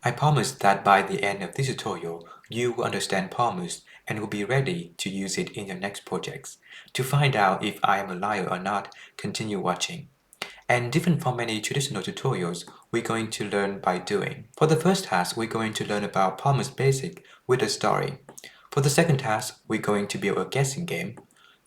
I promise that by the end of this tutorial, you will understand promise and will be ready to use it in your next projects. To find out if I am a liar or not, continue watching. And different from many traditional tutorials, we're going to learn by doing. For the first task, we're going to learn about promise basic with a story. For the second task, we're going to build a guessing game.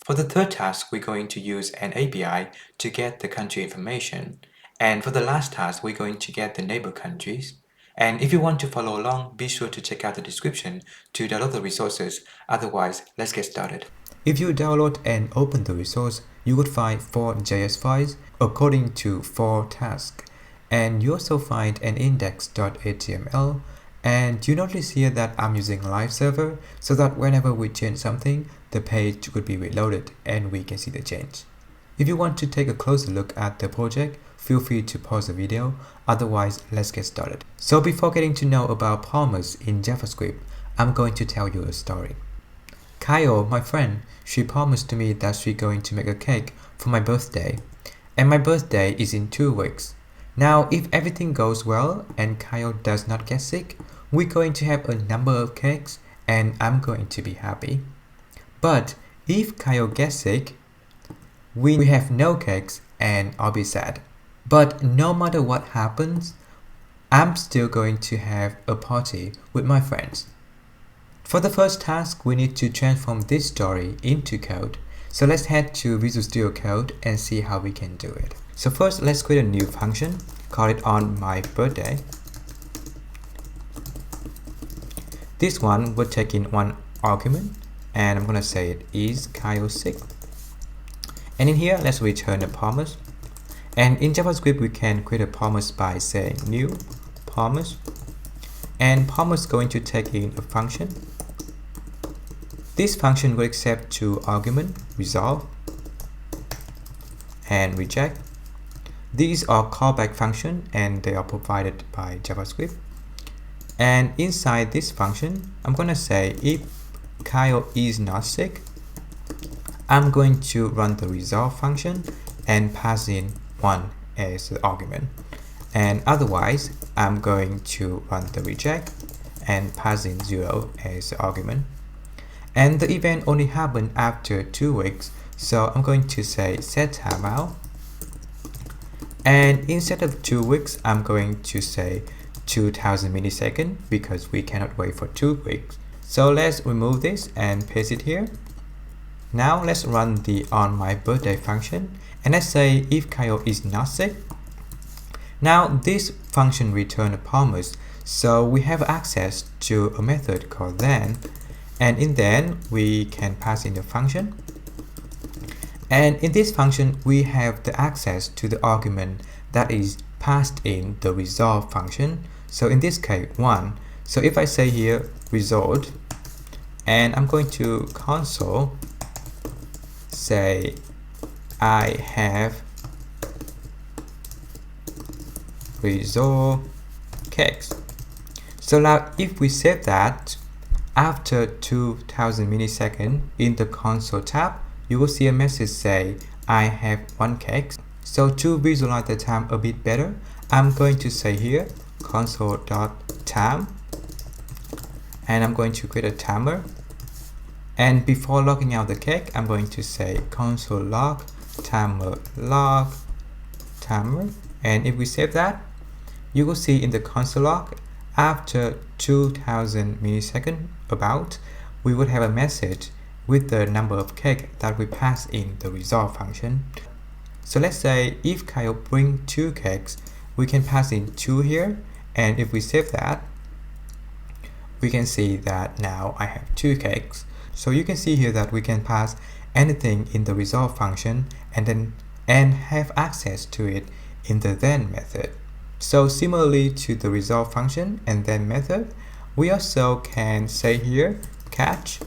For the third task, we're going to use an API to get the country information. And for the last task, we're going to get the neighbor countries. And if you want to follow along, be sure to check out the description to download the resources. Otherwise, let's get started. If you download and open the resource, you would find 4 JS files according to 4 tasks. And you also find an index.html. And you notice here that I'm using live server so that whenever we change something, the page would be reloaded and we can see the change. If you want to take a closer look at the project, feel free to pause the video. Otherwise, let's get started. So before getting to know about promise in JavaScript, I'm going to tell you a story. Kyle, my friend, she promised to me that she's going to make a cake for my birthday. And my birthday is in 2 weeks. Now, if everything goes well and Kyle does not get sick, we're going to have a number of cakes and I'm going to be happy. But if Kyle gets sick, we have no cakes and I'll be sad. But no matter what happens, I'm still going to have a party with my friends. For the first task, we need to transform this story into code. So let's head to Visual Studio Code and see how we can do it. So first, let's create a new function, call it on my birthday. This one will take in 1 argument, and I'm gonna say it is Kyle sick. And in here, let's return a promise. And in JavaScript, we can create a promise by saying new promise. And promise is going to take in a function. This function will accept 2 arguments, resolve and reject. These are callback functions and they are provided by JavaScript. And inside this function, I'm going to say if Kyle is not sick, I'm going to run the resolve function and pass in 1 as the argument. And otherwise, I'm going to run the reject and pass in 0 as the argument. And the event only happened after 2 weeks, so I'm going to say set timeout. And instead of 2 weeks, I'm going to say 2000 milliseconds because we cannot wait for 2 weeks. So let's remove this and paste it here. Now let's run the on my birthday function and let's say if Kyle is not sick. Now this function returns a promise, so we have access to a method called then, and in then we can pass in the function. And in this function, we have the access to the argument that is passed in the resolve function. So in this case, 1. So if I say here result, and I'm going to console say I have resolve cakes. So now if we save that, after 2000 milliseconds in the console tab, you will see a message say I have 1 cake. So to visualize the time a bit better, I'm going to say here console.time and I'm going to create a timer. And before logging out the cake, I'm going to say console log timer log timer. And if we save that, you will see in the console log after 2000 milliseconds about, we would have a message with the number of cake that we pass in the resolve function. So let's say if Kyle bring 2 cakes, we can pass in 2 here, and if we save that, we can see that now I have 2 cakes. So you can see here that we can pass anything in the resolve function and have access to it in the then method. So similarly to the resolve function and then method, we also can say here catch,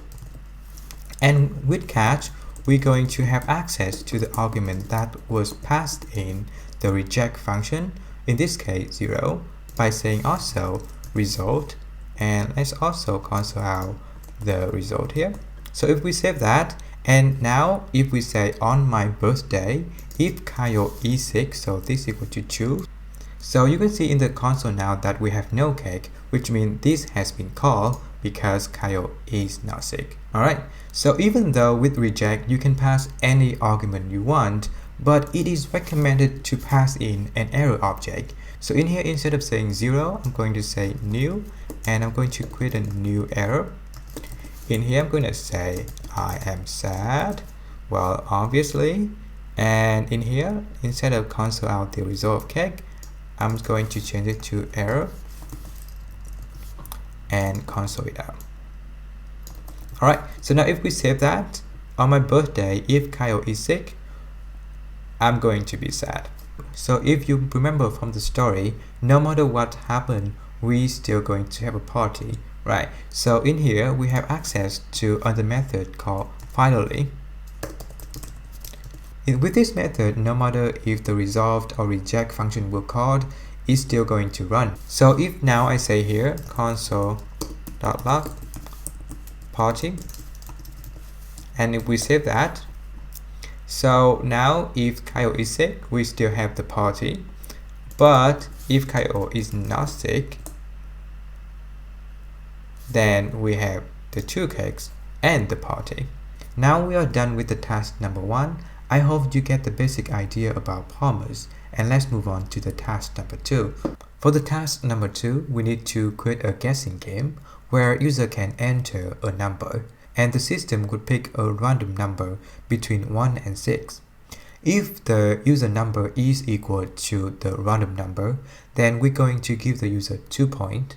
and with catch we're going to have access to the argument that was passed in the reject function, in this case 0, by saying also result, and let's also console out the result here. So if we save that, and now if we say on my birthday, if Kyle is sick, so this equal to true. So you can see in the console now that we have no cake, which means this has been called because Kyle is not sick. Alright, so even though with reject you can pass any argument you want, but it is recommended to pass in an error object. So in here, instead of saying 0, I'm going to say new, and I'm going to create a new error. In here, I'm going to say I am sad, well, obviously. And in here, instead of console out the result of cake, I'm going to change it to error and console it out. Alright, so now if we save that, on my birthday, if Kyle is sick, I'm going to be sad. So if you remember from the story, no matter what happened, we're still going to have a party, right? So in here, we have access to another method called finally. With this method, no matter if the resolved or reject function were called, it's still going to run. So if now I say here console.log party, and if we save that, so now if Kyle is sick, we still have the party, but if Kyle is not sick, then we have the 2 cakes and the party. Now we are done with the task number 1. I hope you get the basic idea about promise, and let's move on to the task number 2. For the task number 2, we need to create a guessing game where user can enter a number, and the system would pick a random number between 1 and 6. If the user number is equal to the random number, then we're going to give the user 2 points.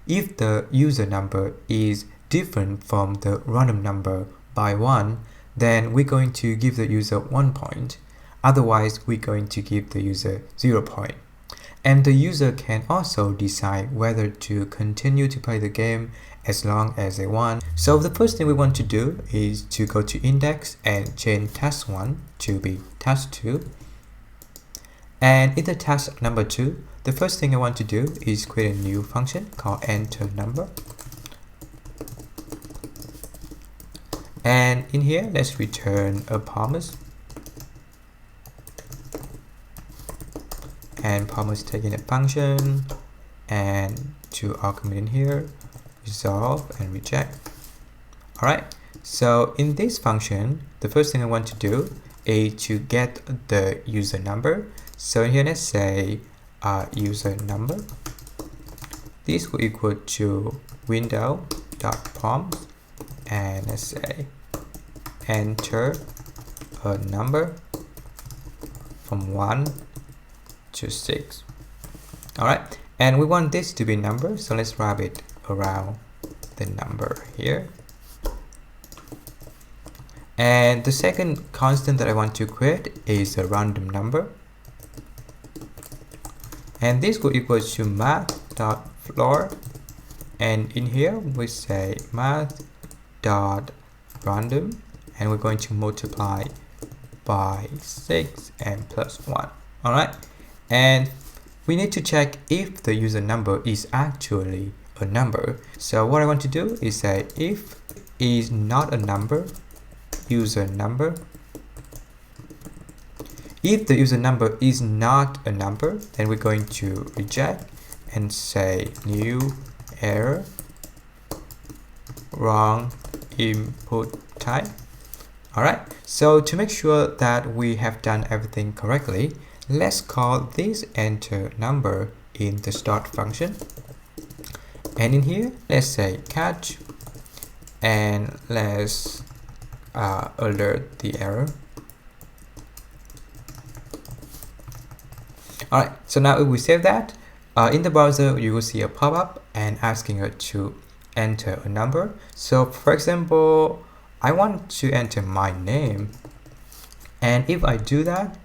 If the user number is different from the random number by 1, then we're going to give the user 1 point. Otherwise, we're going to give the user 0 point. And the user can also decide whether to continue to play the game as long as they want. So the first thing we want to do is to go to index and change task 1 to be task 2. And in the task number 2, the first thing I want to do is create a new function called enter number. And in here, let's return a promise. And promise taking a function, and 2 argument in here, resolve and reject. Alright, so in this function, the first thing I want to do is to get the user number. So in here, let's say user number. This will equal to window.prompt, and let's say enter a number from 1 to 6. Alright, and we want this to be number, so let's wrap it around the number here. And the second constant that I want to create is a random number, and this will equal to math.floor, and in here we say math.random, and we're going to multiply by 6 and plus 1. Alright, and we need to check if the user number is actually a number. So what I want to do is say if is not a number, user number. If the user number is not a number, then we're going to reject and say new error, wrong input type. Alright, so to make sure that we have done everything correctly, let's call this enter number in the start function. And in here, let's say catch, and let's alert the error. Alright, so now if we save that, in the browser you will see a pop-up and asking us to enter a number. So for example, I want to enter my name, and if I do that,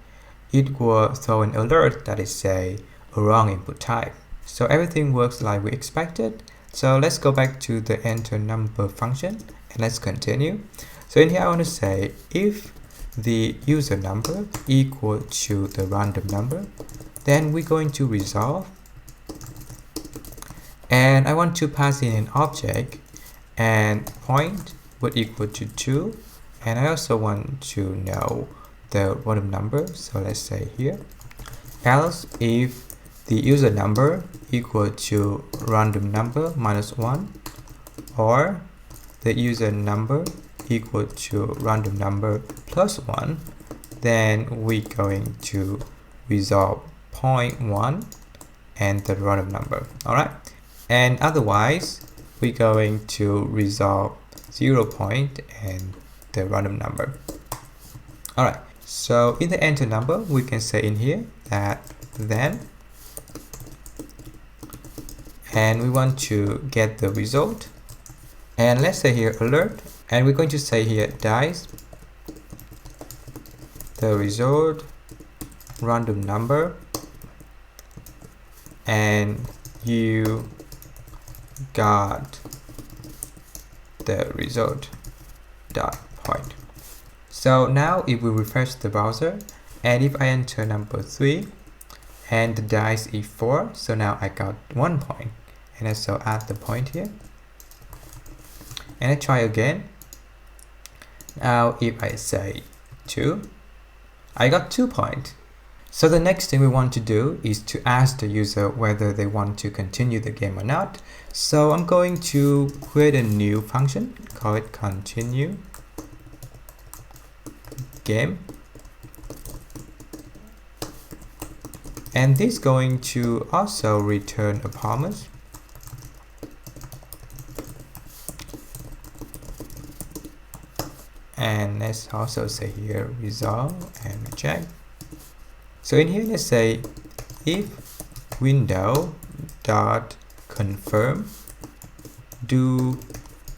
it will throw an alert that is say a wrong input type. So everything works like we expected. So let's go back to the enter number function and let's continue. So in here I want to say if the user number equal to the random number, then we're going to resolve, and I want to pass in an object, and point would equal to 2, and I also want to know the random number, so let's say here else if the user number equal to random number minus 1, or the user number equal to random number plus 1, then we're going to resolve 0.1 and the random number. Alright, and otherwise we're going to resolve 0 point and the random number. Alright, so in the enter number we can say in here that then, and we want to get the result, and let's say here alert, and we're going to say here dice the result random number, and you got the result dot point. So now if we refresh the browser, and if I enter number 3 and the dice is 4, so now I got 1 point, and I so add the point here, and I try again. Now if I say 2, I got 2 points. So the next thing we want to do is to ask the user whether they want to continue the game or not. So I'm going to create a new function, call it continue game, and this is going to also return a promise. And let's also say here resolve and reject. So in here let's say if window dot confirm, do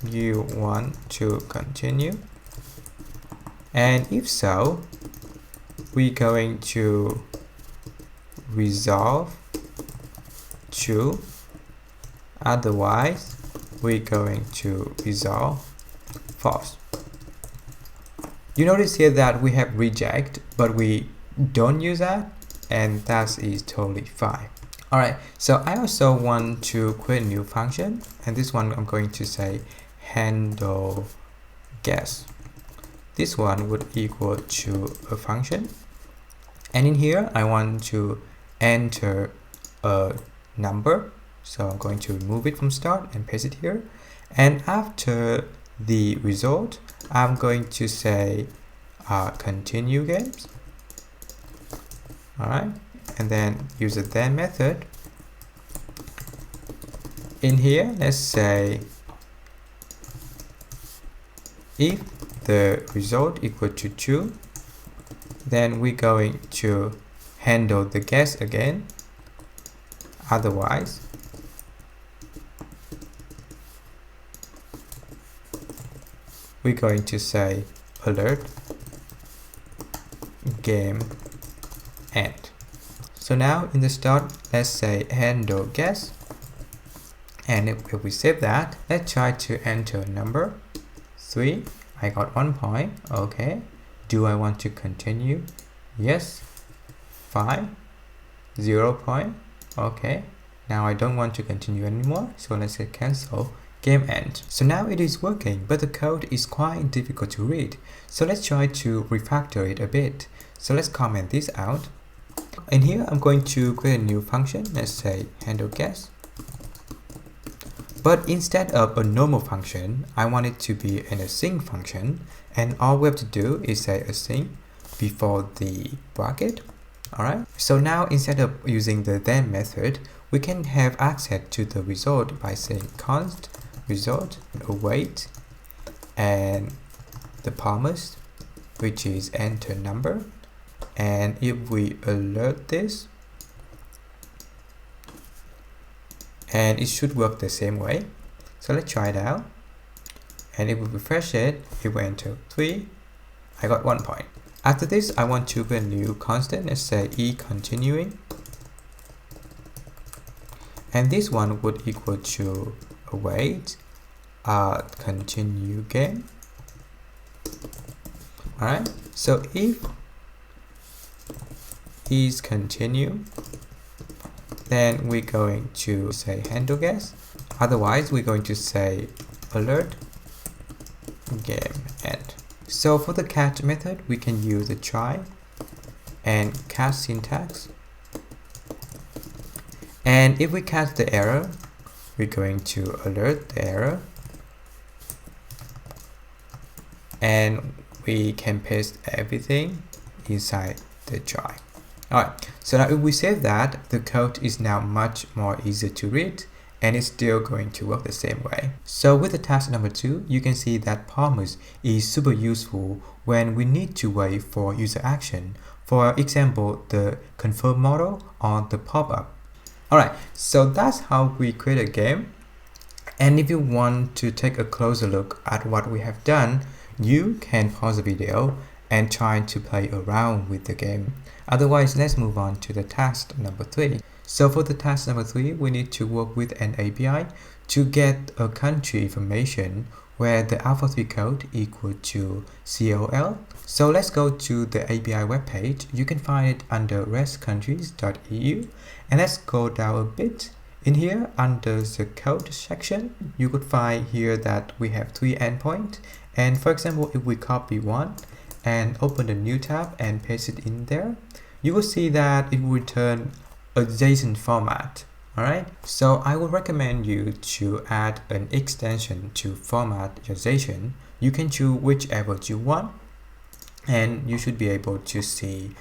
you want to continue, and if so we're going to resolve true, otherwise we're going to resolve false. You notice here that we have reject, but we don't use that, and that is totally fine. Alright, so I also want to create a new function, and this one I'm going to say handle guess. This one would equal to a function, and in here I want to enter a number, so I'm going to remove it from start and paste it here, and after the result I'm going to say continue games. Alright, and then use the then method. In here let's say if the result equal to true, then we're going to handle the guess again, otherwise we're going to say alert game end. So now in the start let's say handle guess, and if we save that, let's try to enter a number 3. I got 1 point. Okay, do I want to continue? Yes. 5, 0 point. Okay, now I don't want to continue anymore, so let's say cancel game end. So now it is working, but the code is quite difficult to read, so let's try to refactor it a bit. So let's comment this out. In here I'm going to create a new function, let's say handle guess, but instead of a normal function I want it to be an async function, and all we have to do is say async before the bracket. Alright, so now instead of using the then method, we can have access to the result by saying const result await and the promise, which is enter number, and if we alert this, and it should work the same way. So let's try it out, and if we refresh it, if we enter 3, I got 1 point. After this I want to create a new constant, let's say e continuing, and this one would equal to await continue game. Alright, so if is continue, then we're going to say handle guess, otherwise we're going to say alert game end. So for the catch method we can use a try and catch syntax, And if we catch the error, we're going to alert the error, and we can paste everything inside the jar. Alright, so now if we save that, the code is now much more easier to read, and it's still going to work the same way. So with the task number 2, you can see that promise is super useful when we need to wait for user action. For example, the confirm model or the pop-up. Alright, so that's how we create a game. And if you want to take a closer look at what we have done, you can pause the video and try to play around with the game. Otherwise, let's move on to the task number 3. So for the task number 3, we need to work with an API to get a country information where the alpha-3 code equal to COL. So let's go to the API webpage. You can find it under restcountries.eu, and let's go down a bit. In here, under the code section, you could find here that we have 3 endpoints. And for example, if we copy one and open a new tab and paste it in there, you will see that it will return a JSON format. Alright, so I would recommend you to add an extension to format your JSON. You can choose whichever you want, and you should be able to see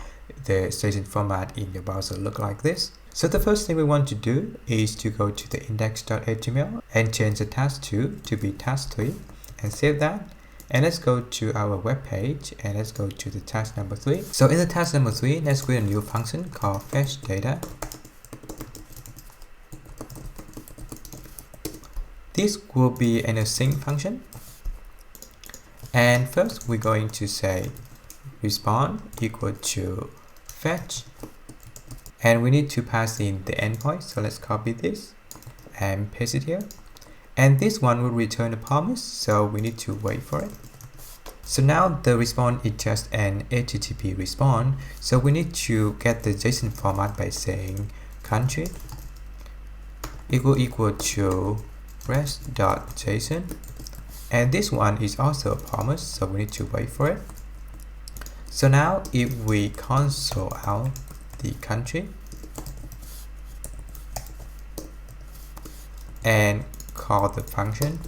the JSON format in your browser look like this. So the first thing we want to do is to go to the index.html and change the task 2 to be task 3 and save that. And let's go to our web page and let's go to the task number 3. So in the task number 3, let's create a new function called fetch data. This will be an async function. And first we're going to say response equal to fetch, and we need to pass in the endpoint. So let's copy this and paste it here. And this one will return a promise, so we need to wait for it. So now the response is just an HTTP response, so we need to get the JSON format by saying country equal to rest.json, and this one is also a promise, so we need to wait for it. So now if we console out the country and call the function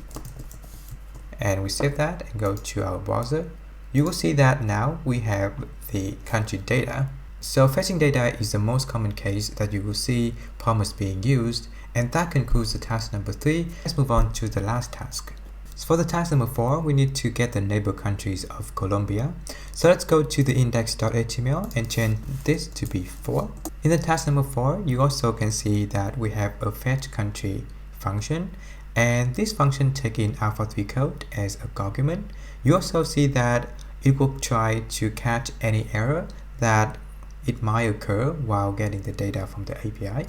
and we save that and go to our browser, you will see that now we have the country data. So fetching data is the most common case that you will see promise being used, and that concludes the task number 3. Let's move on to the last task. So for the task number 4, we need to get the neighbor countries of Colombia. So let's go to the index.html and change this to be 4. In the task number 4, you also can see that we have a fetch country function, and this function takes in alpha-3 code as a argument. You also see that it will try to catch any error that it might occur while getting the data from the API.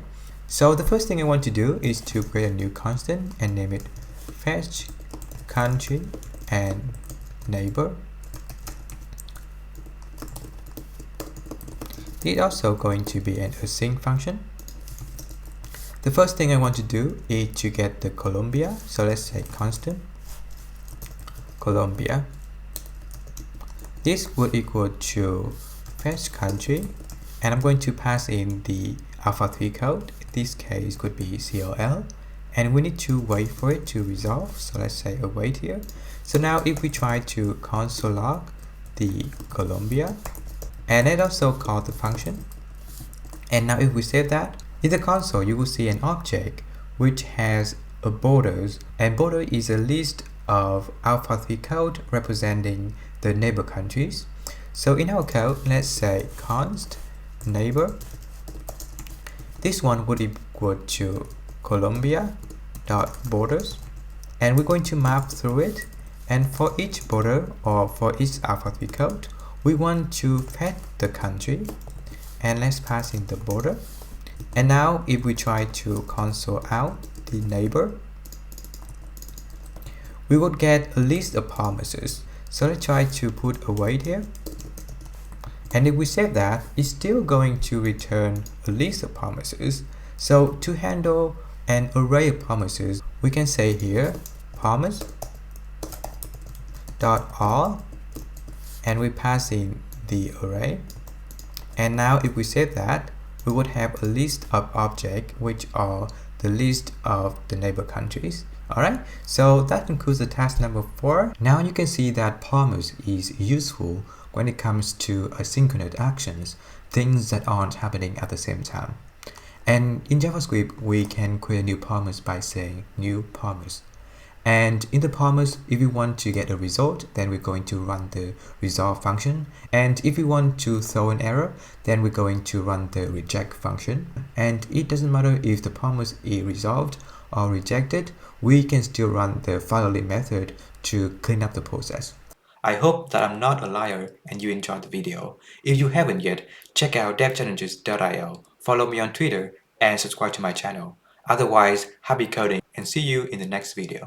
So the first thing I want to do is to create a new constant and name it fetch country and neighbor. It's also going to be an async function. The first thing I want to do is to get the Colombia, so let's say constant Colombia. This would equal to fetch country, and I'm going to pass in the alpha-3 code. In this case could be COL, and we need to wait for it to resolve, so let's say await here. So now if we try to console log the Colombia, and it also call the function, and now if we save that, in the console you will see an object which has a borders, and border is a list of alpha-3 code representing the neighbor countries. So in our code, let's say const neighbor. This one would equal to Colombia dot borders, and we're going to map through it, and for each border or for each alpha-3 code we want to fetch the country, and let's pass in the border. And now if we try to console out the neighbor, we would get a list of promises. So let's try to put await here, and if we save that, it's still going to return a list of promises. So to handle an array of promises, we can say here promise dot all, and we pass in the array. And now if we save that, we would have a list of objects which are the list of the neighbor countries. Alright, so that concludes the task number 4. Now you can see that Parmus is useful when it comes to asynchronous actions, things that aren't happening at the same time. And in JavaScript, we can create a new Parmus by saying new Parmus. And in the Parmus, if we want to get a result, then we're going to run the resolve function. And if we want to throw an error, then we're going to run the reject function. And it doesn't matter if the Parmus is resolved or rejected, we can still run the finally method to clean up the process. I hope that I'm not a liar and you enjoyed the video. If you haven't yet, check out devchallenges.io, follow me on Twitter, and subscribe to my channel. Otherwise, happy coding and see you in the next video.